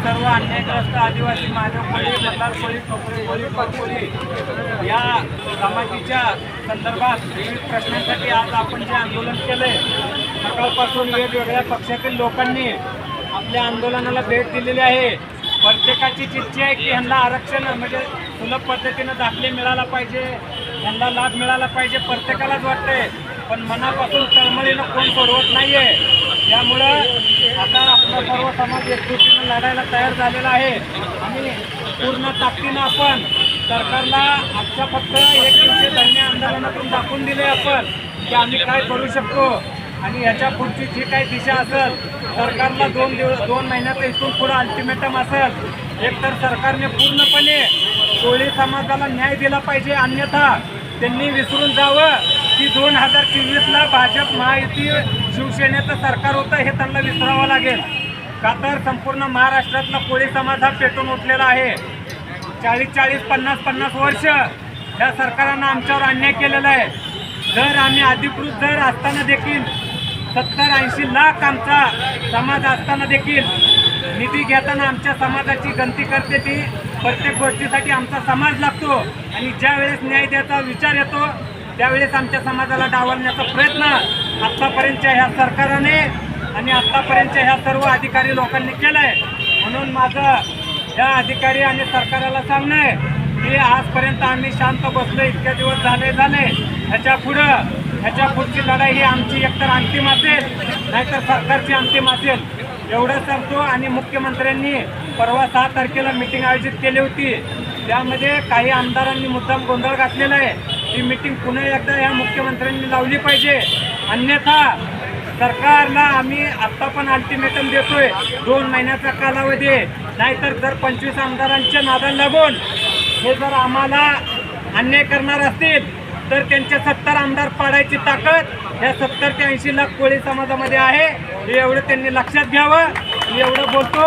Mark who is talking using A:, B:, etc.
A: सर्व अन्यायग्रस्त आदिवासी मानव कोळी मतदार कोळी ठोकळे कोळी पटकोळी या जमातीच्या संदर्भात विविध प्रश्नांसाठी आज आपण जे आंदोलन केलंय, सकाळपासून वेगवेगळ्या पक्षातील लोकांनी आपल्या आंदोलनाला भेट दिलेली आहे। प्रत्येकाची चिठ्ठी आहे की ह्यांना आरक्षण म्हणजे सुलभ पद्धतीनं दाखले मिळाला पाहिजे, ह्यांना लाभ मिळाला पाहिजे, प्रत्येकालाच वाटतंय, पण मनापासून तळमळीनं कोण सोडवत नाहीये। त्यामुळं आता आपला सर्व समाज एकजुटीनं लढायला तयार झालेला आहे आणि पूर्ण ताकदीनं आपण सरकारला आजच्या फक्त 1 दिवशी धरणे आंदोलनातून दाखवून दिले आपण की आम्ही काय करू शकतो आणि ह्याच्या पुढची जी काही दिशा असेल, सरकारला 2 महिन्याचं इथून पुढं अल्टिमेटम असेल। एकतर सरकारने पूर्णपणे कोळी समाजाला न्याय दिला पाहिजे, अन्यथा त्यांनी विसरून जावं की 2024ला भाजप महायुती शिवसेनेचं सरकार होतं हे त्यांना विसरावं लागेल। का तर संपूर्ण महाराष्ट्रातला कोळी समाज हा पेटून उठलेला आहे। 40-40, 50-50 वर्ष या सरकारनं आमच्यावर अन्याय केलेला आहे। जर आम्ही अधिकृत जर असताना देखील 70-80 लाख आमचा समाज असताना देखील निधी घेताना आमच्या समाजाची गणती करते ती प्रत्येक गोष्टीसाठी आमचा समाज लागतो आणि ज्या वेळेस न्याय द्यायचा विचार येतो त्यावेळेस आमच्या समाजाला डावलण्याचा प्रयत्न आत्तापर्यंतच्या ह्या सरकारने आणि आत्तापर्यंतच्या ह्या सर्व अधिकारी लोकांनी केला आहे। म्हणून माझं या अधिकारी आणि सरकारला सांगणं आहे की आजपर्यंत आम्ही शांत बसलो, इतक्या दिवस झाले ह्याच्या पुढची लढाई ही आमची एकतर अंतिम असेल नाहीतर सरकारची अंतिम असेल एवढं सांगतो। आणि मुख्यमंत्र्यांनी परवा 6 तारखेला मीटिंग आयोजित केली होती, त्यामध्ये काही आमदारांनी मुद्दाम गोंधळ घातलेला आहे। ती मीटिंग पुन्हा एकदा या मुख्यमंत्र्यांनी लावली पाहिजे, अन्यथा सरकारला आम्ही आत्ता पण अल्टिमेटम देतोय 2 महिन्याचा कालावधी, नाहीतर जर 25 आमदारांच्या नादाला लागून हे जर आम्हाला अन्याय करणार असतील तर त्यांचे 70 आमदार पाडायची ताकद या 70 ते 80 लाख कोळी समाजामध्ये आहे, हे एवढं त्यांनी लक्षात घ्यावं। मी एवढं बोलतो।